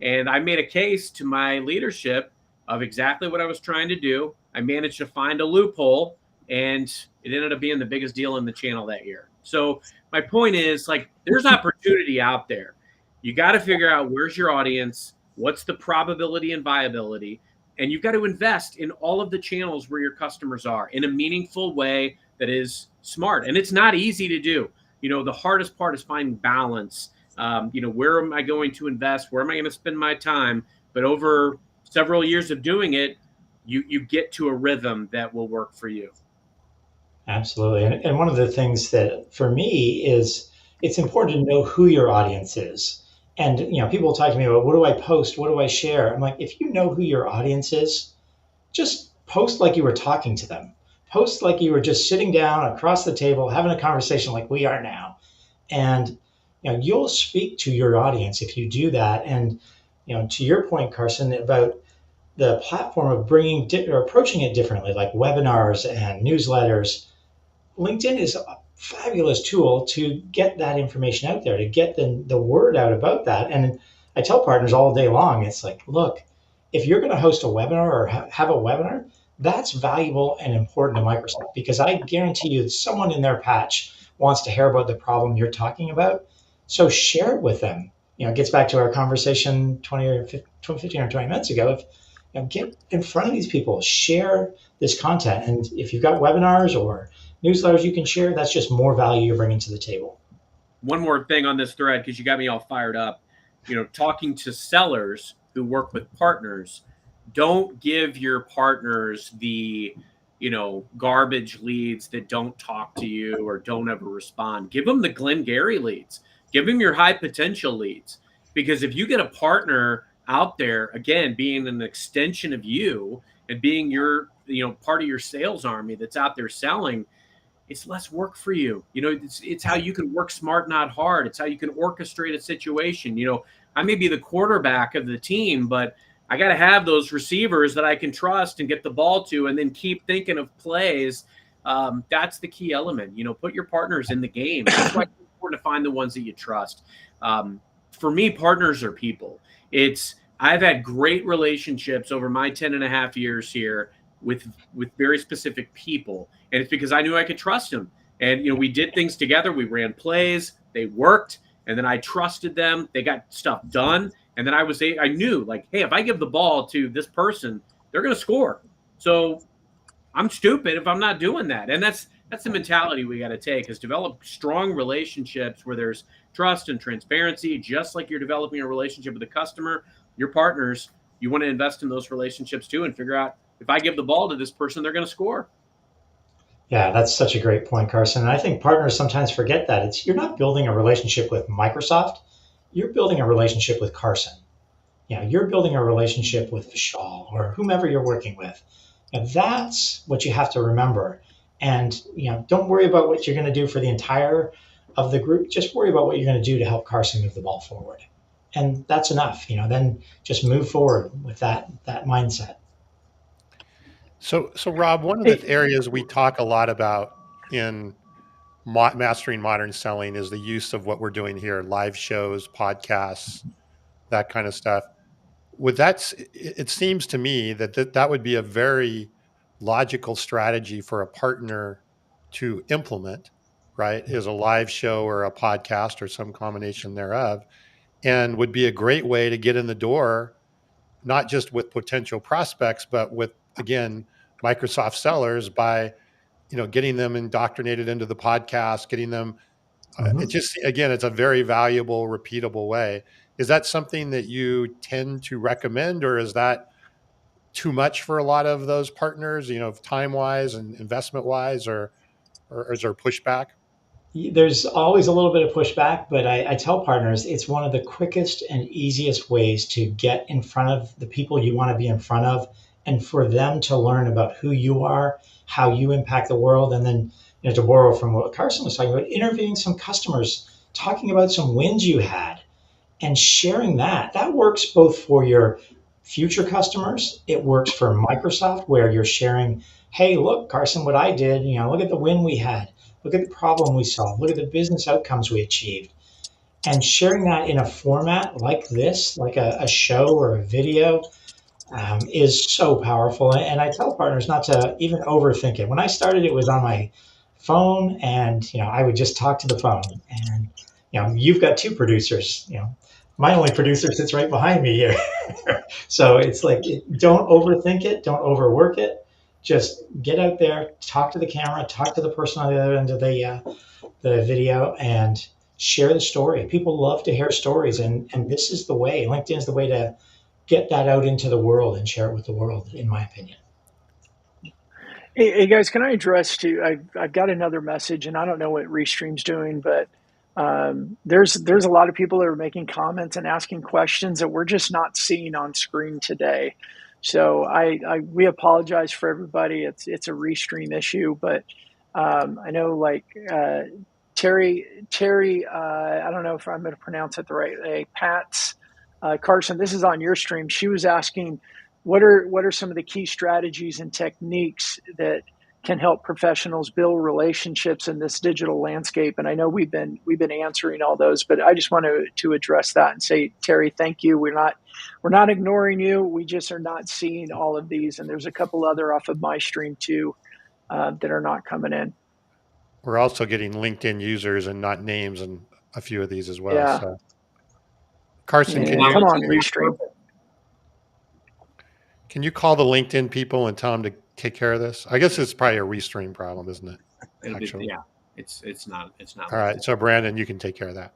And I made a case to my leadership of exactly what I was trying to do. I managed to find a loophole, and it ended up being the biggest deal in the channel that year. So my point is, like, there's opportunity out there. You got to figure out where's your audience, what's the probability and viability, and you've got to invest in all of the channels where your customers are in a meaningful way that is smart. And it's not easy to do. The hardest part is finding balance. Where am I going to invest? Where am I going to spend my time? But over several years of doing it, you get to a rhythm that will work for you. Absolutely. And one of the things that for me is it's important to know who your audience is. And, people talk to me about, what do I post? What do I share? I'm like, if you know who your audience is, just post like you were talking to them. Post like you were just sitting down across the table, having a conversation like we are now. And, you'll speak to your audience if you do that. And To your point, Carson, about the platform of bringing or approaching it differently, like webinars and newsletters, LinkedIn is a fabulous tool to get that information out there, to get the word out about that. And I tell partners all day long, it's like, look, if you're going to host a webinar or have a webinar, that's valuable and important to Microsoft, because I guarantee you that someone in their patch wants to hear about the problem you're talking about. So share it with them. It gets back to our conversation 20 or 15 or 20 minutes ago. Get in front of these people, share this content. And if you've got webinars or newsletters you can share, that's just more value you're bringing to the table. One more thing on this thread, because you got me all fired up. Talking to sellers who work with partners, don't give your partners the garbage leads that don't talk to you or don't ever respond. Give them the Glengarry leads. Give them your high potential leads. Because if you get a partner out there, again, being an extension of you and being your part of your sales army that's out there selling, it's less work for you. It's how you can work smart, not hard. It's how you can orchestrate a situation. I may be the quarterback of the team, but I got to have those receivers that I can trust and get the ball to, and then keep thinking of plays. That's the key element. Put your partners in the game. That's why it's important to find the ones that you trust. For me, partners are people. I've had great relationships over my 10 and a half years here with very specific people. And it's because I knew I could trust them. And, we did things together. We ran plays, they worked. And then I trusted them. They got stuff done. And then I knew, like, hey, if I give the ball to this person, they're going to score. So I'm stupid if I'm not doing that. And that's the mentality we got to take, is develop strong relationships where there's trust and transparency, just like you're developing a relationship with a customer, your partners. You want to invest in those relationships too, and figure out, if I give the ball to this person, they're going to score. Yeah, that's such a great point, Carson. And I think partners sometimes forget that. You're not building a relationship with Microsoft. You're building a relationship with Carson. You're building a relationship with Vishal or whomever you're working with. That's what you have to remember. And don't worry about what you're going to do for the entire of the group. Just worry about what you're going to do to help Carson move the ball forward. And that's enough. Then just move forward with that mindset. So Rob, one of the areas we talk a lot about in mastering modern selling is the use of what we're doing here: live shows, podcasts, that kind of stuff. It seems to me that would be a very logical strategy for a partner to implement, right? Is a live show or a podcast or some combination thereof, and would be a great way to get in the door, not just with potential prospects, but with, again, Microsoft sellers, by getting them indoctrinated into the podcast, getting them. It just, again, it's a very valuable, repeatable way. Is that something that you tend to recommend, or is that too much for a lot of those partners, time wise and investment wise, or is there pushback? There's always a little bit of pushback, but I tell partners it's one of the quickest and easiest ways to get in front of the people you want to be in front of, and for them to learn about who you are, how you impact the world. And then, to borrow from what Carson was talking about, interviewing some customers, talking about some wins you had, and sharing that works both for your future customers. It works for Microsoft, where you're sharing, hey, look, Carson, what I did, look at the win we had, look at the problem we solved, look at the business outcomes we achieved. And sharing that in a format like this, like a show or a video, is so powerful. And I tell partners not to even overthink it. When I started, it was on my phone, and I would just talk to the phone. And you've got two producers. My only producer sits right behind me here. So it's like, don't overthink it, don't overwork it. Just get out there, talk to the camera, talk to the person on the other end of the video, and share the story. People love to hear stories, and this is the way. LinkedIn is the way to get that out into the world and share it with the world, in my opinion. Hey guys, can I address to? I've got another message, and I don't know what Restream's doing, but there's a lot of people that are making comments and asking questions that we're just not seeing on screen today. So we apologize for everybody. It's a Restream issue, but I know, like, Terry, I don't know if I'm going to pronounce it the right way. Pat's Carson, this is on your stream. She was asking, what are some of the key strategies and techniques that can help professionals build relationships in this digital landscape? And I know we've been answering all those, but I just want to address that and say, Terry, thank you. We're not ignoring you. We just are not seeing all of these, and there's a couple other off of my stream too that are not coming in. We're also getting LinkedIn users and not names and a few of these as well. Yeah. So, Carson, Yeah, come on, restream. Can you call the LinkedIn people and tell them to take care of this? I guess it's probably a restream problem, isn't it? Actually, yeah, it's not. All right, so Brandon, you can take care of that.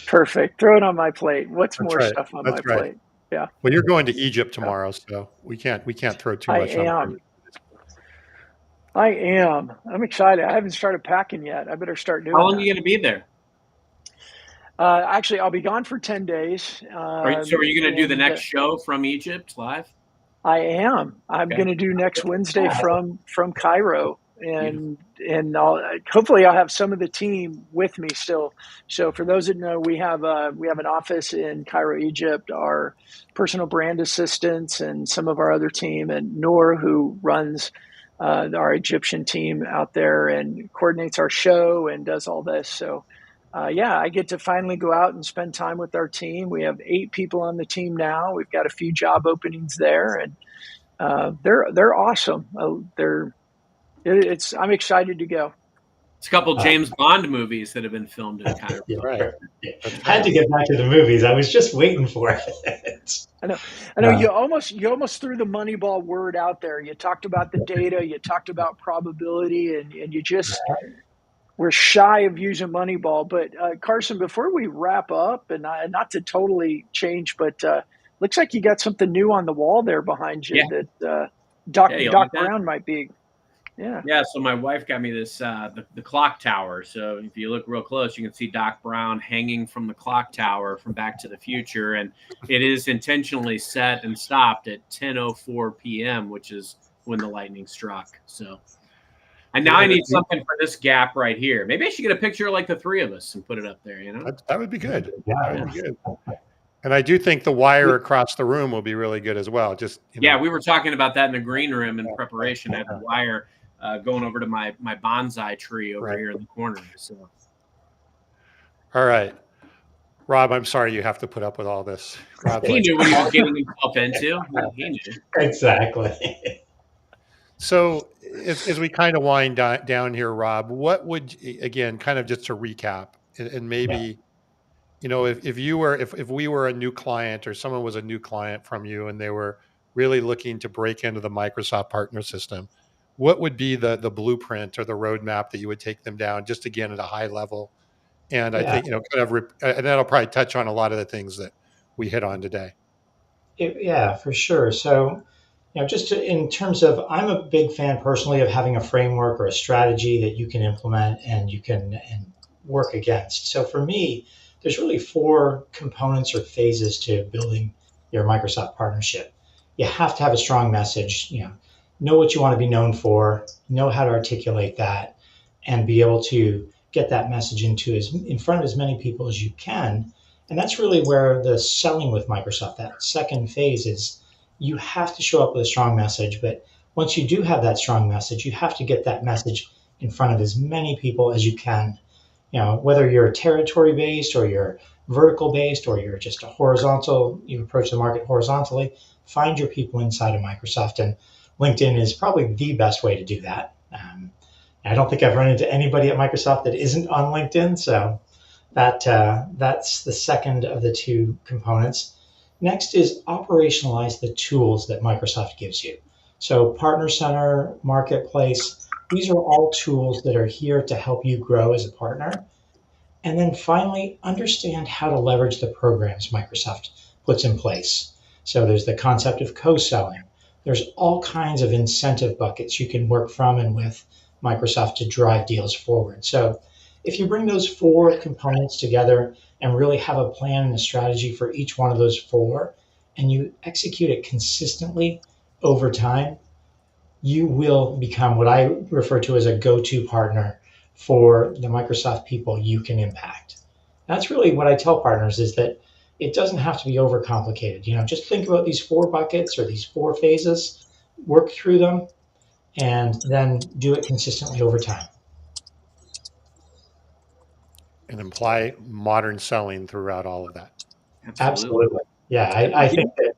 Perfect. Throw it on my plate. What's That's more right. stuff on That's my right. plate? Yeah. Well, you're going to Egypt tomorrow, so we can't throw too much on. I am. I'm excited. I haven't started packing yet. I better start doing. How long are you going to be there? Actually, I'll be gone for 10 days. So are you going to do the next show from Egypt live? I am. I'm going to do next Wednesday from Cairo, and hopefully I'll have some of the team with me still. So for those that know, we have an office in Cairo, Egypt. Our personal brand assistants and some of our other team, and Noor, who runs our Egyptian team out there and coordinates our show and does all this. So. I get to finally go out and spend time with our team. We have 8 people on the team now. We've got a few job openings there, and they're awesome. I'm excited to go. It's a couple James Bond movies that have been filmed in Cairo. Right. Had to get back to the movies. I was just waiting for it. I know. You almost threw the Moneyball word out there. You talked about the data. You talked about probability, and you just. We're shy of using Moneyball, but Carson, before we wrap up, and not to totally change, but looks like you got something new on the wall there behind you that Doc Brown might be. Yeah. Yeah. So my wife got me this the clock tower. So if you look real close, you can see Doc Brown hanging from the clock tower from Back to the Future, and it is intentionally set and stopped at 10:04 p.m., which is when the lightning struck. So. And now I need something for this gap right here. Maybe I should get a picture of like the 3 of us and put it up there, you know? That would be good. Yeah. That would be good. And I do think the wire across the room will be really good as well. Just we were talking about that in the green room in preparation. I had the wire going over to my bonsai tree over here in the corner. So. All right. Rob, I'm sorry you have to put up with all this. He knew what he was getting himself into. He knew. Exactly. So as we kind of wind down here, Rob, what would, again, kind of just to recap, and maybe, if we were a new client or someone was a new client from you and they were really looking to break into the Microsoft partner system, what would be the blueprint or the roadmap that you would take them down, just again at a high level? And I think, and that'll probably touch on a lot of the things that we hit on today. Yeah, for sure. So, in terms of, I'm a big fan personally of having a framework or a strategy that you can implement and you can work against. So for me, there's really 4 components or phases to building your Microsoft partnership. You have to have a strong message, know what you want to be known for, know how to articulate that, and be able to get that message in front of as many people as you can. And that's really where the selling with Microsoft, that second phase is. You have to show up with a strong message, but once you do have that strong message, you have to get that message in front of as many people as you can. Whether you're territory based or you're vertical based or you're just a horizontal, you approach the market horizontally, find your people inside of Microsoft, and LinkedIn is probably the best way to do that. I don't think I've run into anybody at Microsoft that isn't on LinkedIn, so that's the second of the 2 components. Next is operationalize the tools that Microsoft gives you. So Partner Center, Marketplace, these are all tools that are here to help you grow as a partner. And then finally, understand how to leverage the programs Microsoft puts in place. So there's the concept of co-selling. There's all kinds of incentive buckets you can work from and with Microsoft to drive deals forward. So if you bring those 4 components together and really have a plan and a strategy for each one of those 4, and you execute it consistently over time, you will become what I refer to as a go-to partner for the Microsoft people you can impact. That's really what I tell partners is that it doesn't have to be overcomplicated. Just think about these 4 buckets or these 4 phases, work through them, and then do it consistently over time. And imply modern selling throughout all of that. Absolutely. Absolutely. Yeah, I think that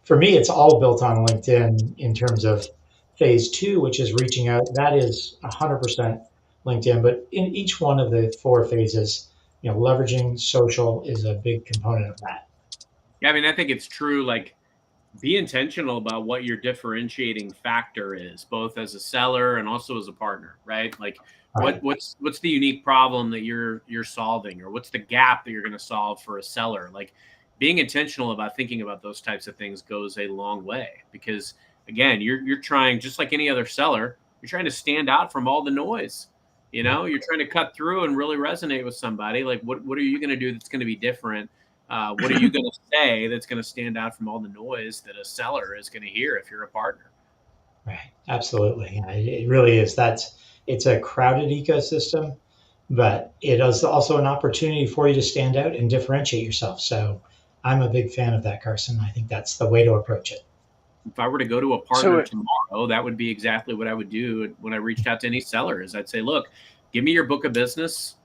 for me, it's all built on LinkedIn in terms of phase 2, which is reaching out. That is 100% LinkedIn. But in each one of the 4 phases, leveraging social is a big component of that. Yeah, I mean, I think it's true. Like, be intentional about what your differentiating factor is, both as a seller and also as a partner, right? Like, Right. what's the unique problem that you're solving, or what's the gap that you're going to solve for a seller? Like, being intentional about thinking about those types of things goes a long way, because again, you're trying, just like any other seller, you're trying to stand out from all the noise. Yeah. You're trying to cut through and really resonate with somebody. Like, what are you going to do that's going to be different? What are you going to say that's going to stand out from all the noise that a seller is going to hear if you're a partner? Right. Absolutely. Yeah, it really is. It's a crowded ecosystem, but it is also an opportunity for you to stand out and differentiate yourself. So I'm a big fan of that, Carson. I think that's the way to approach it. If I were to go to a partner So tomorrow, that would be exactly what I would do when I reached out to any seller. Is I'd say, look, give me your book of business.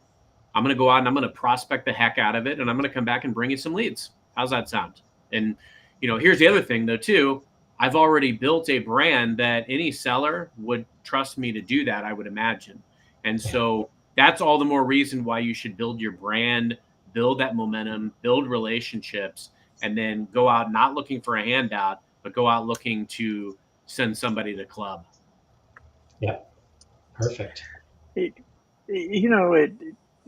I'm going to go out and I'm going to prospect the heck out of it, and I'm going to come back and bring you some leads. How's that sound? And here's the other thing though too. I've already built a brand that any seller would trust me to do that, I would imagine. And Yeah. so that's all the more reason why you should build your brand, build that momentum, build relationships, and then go out not looking for a handout, but go out looking to send somebody to club. Yeah. Perfect. it, it,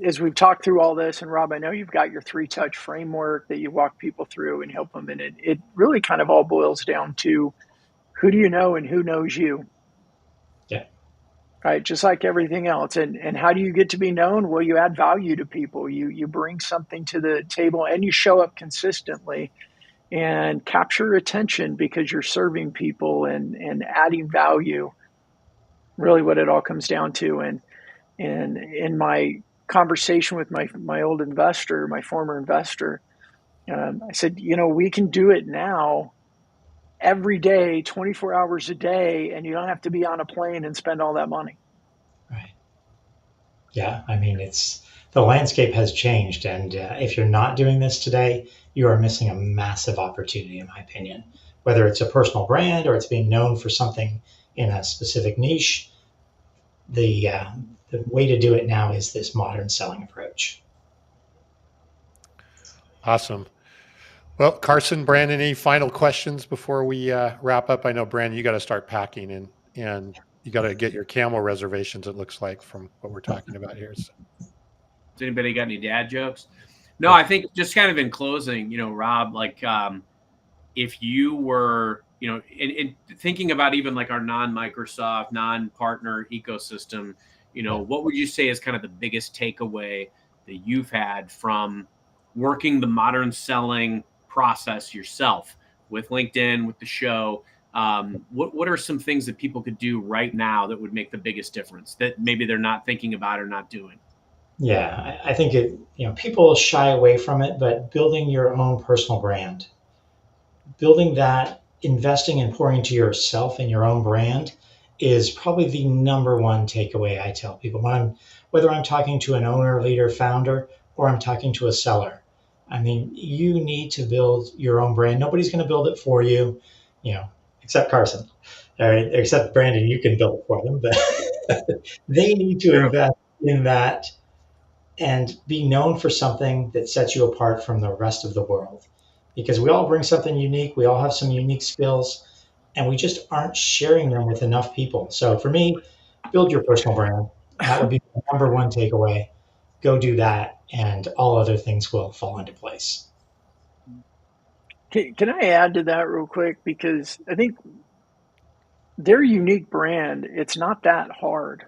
as we've talked through all this, and Rob, I know you've got your 3-touch framework that you walk people through and help them, and it really kind of all boils down to who do you know and who knows you, Yeah. right? Just like everything else. And how do you get to be known? Well, you add value to people. You bring something to the table, and you show up consistently and capture attention because you're serving people and adding value. Really, what it all comes down to. And in my conversation with my old investor, my former investor, I said, we can do it now every day, 24 hours a day, and you don't have to be on a plane and spend all that money. Right. Yeah. I mean, the landscape has changed. And if you're not doing this today, you are missing a massive opportunity, in my opinion. Whether it's a personal brand or it's being known for something in a specific niche, the way to do it now is this modern selling approach. Awesome. Well, Carson, Brandon, any final questions before we wrap up? I know, Brandon, you got to start packing and you got to get your camel reservations, it looks like, from what we're talking about here. So. Has anybody got any dad jokes? No, I think just kind of in closing, Rob, like if you were, in thinking about even like our non-Microsoft, non-partner ecosystem, what would you say is kind of the biggest takeaway that you've had from working the modern selling process yourself with LinkedIn, with the show? What are some things that people could do right now that would make the biggest difference that maybe they're not thinking about or not doing? Yeah, I think people shy away from it, but building your own personal brand, building that, investing and pouring into yourself and your own brand is probably the number one takeaway I tell people whether I'm talking to an owner, leader, founder, or I'm talking to a seller. I mean, you need to build your own brand. Nobody's going to build it for you, except Carson, or except Brandon. You can build it for them, but they need to invest in that and be known for something that sets you apart from the rest of the world. Because we all bring something unique, we all have some unique skills, and we just aren't sharing them with enough people. So for me, build your personal brand. That would be the number one takeaway. Go do that, and all other things will fall into place. Can I add to that real quick? Because I think their unique brand, it's not that hard,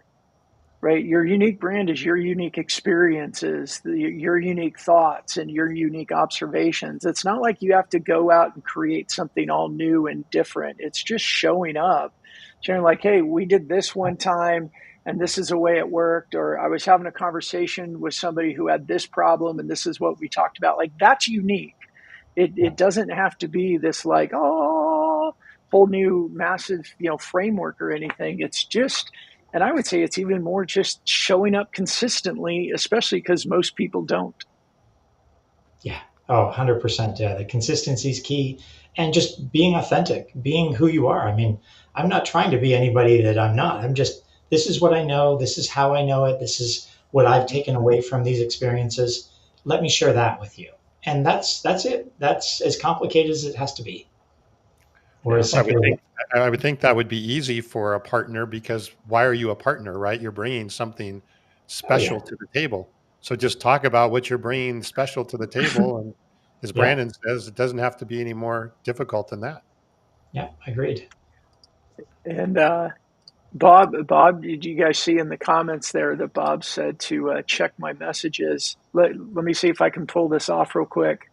right? Your unique brand is your unique experiences, your unique thoughts, and your unique observations. It's not like you have to go out and create something all new and different. It's just showing up sharing like, hey, we did this one time and this is the way it worked, or I was having a conversation with somebody who had this problem and this is what we talked about. Like, that's unique. It doesn't have to be this like, oh, whole new massive, framework or anything. It's just, and I would say it's even more just showing up consistently, especially because most people don't. Yeah. Oh, 100%. Yeah. The consistency is key. And just being authentic, being who you are. I mean, I'm not trying to be anybody that I'm not. I'm just, this is what I know. This is how I know it. This is what I've taken away from these experiences. Let me share that with you. And that's it. That's as complicated as it has to be. Or as I would simple as think I would think that would be easy for a partner, because why are you a partner, right? You're bringing something oh yeah. special to the table. So just talk about what you're bringing special to the table. And as Yeah. Brandon says, it doesn't have to be any more difficult than that. Yeah. Agreed. And Bob, did you guys see in the comments there that Bob said to check my messages? Let me see if I can pull this off real quick.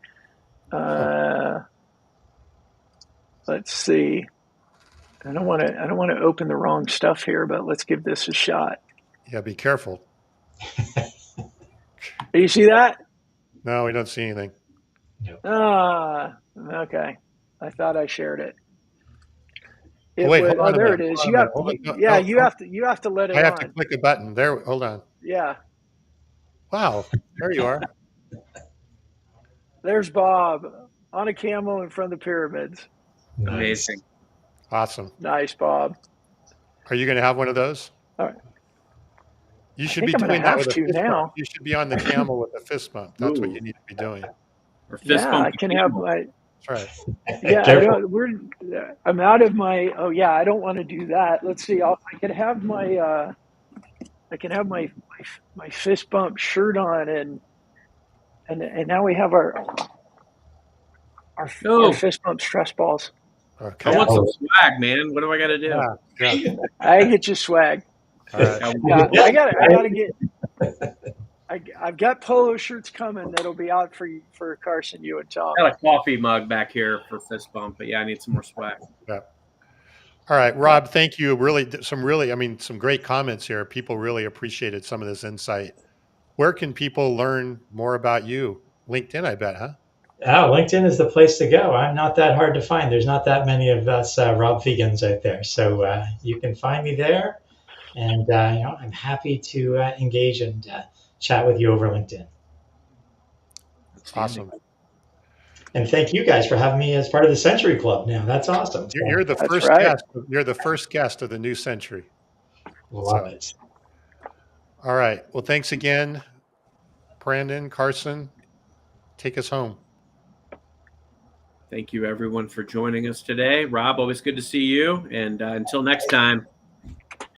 Let's see. I don't want to open the wrong stuff here, but let's give this a shot. Yeah, be careful. Do you see that? No, we don't see anything. Okay. I thought I shared it. Wait, hold on a there minute. it is. Hold on a minute. You have to let it I have on. to click a button. There, hold on. Yeah. Wow, there you are. There's Bob on a camel in front of the pyramids. Nice. Amazing. Awesome. Nice, Bob. Are you going to have one of those? All right. You I should think be I'm gonna doing that have with a to fist bump. now. You should be on the camel with a fist bump. That's what Ooh. you need to be doing. Or fist Yeah, bump I the can have camel. my. That's right. Yeah, I Careful. don't. I'm out of my. Oh yeah, I don't want to do that. Let's see. I can have my. I can have my fist bump shirt on, and now we have our Oh, fist bump stress balls. I Okay. want Yeah. some swag, man. What do I got to do? Yeah. Yeah. I get you swag. All right. Yeah, Yeah, I gotta get. I've got polo shirts coming that'll be out for Carson, you and Tom. I got a coffee mug back here for fist bump, but yeah, I need some more swag. Yeah. All right, Rob, thank you. Some great comments here. People really appreciated some of this insight. Where can people learn more about you? LinkedIn, I bet, huh? Oh, LinkedIn is the place to go. I'm not that hard to find. There's not that many of us Rob Fegans out there. So you can find me there. And I'm happy to engage and chat with you over LinkedIn. Awesome. And thank you guys for having me as part of the Century Club now. That's awesome. You're the That's first right. guest. You're the first guest of the new century. Love it. All right. Well, thanks again, Brandon, Carson. Take us home. Thank you, everyone, for joining us today. Rob, always good to see you. And until next time.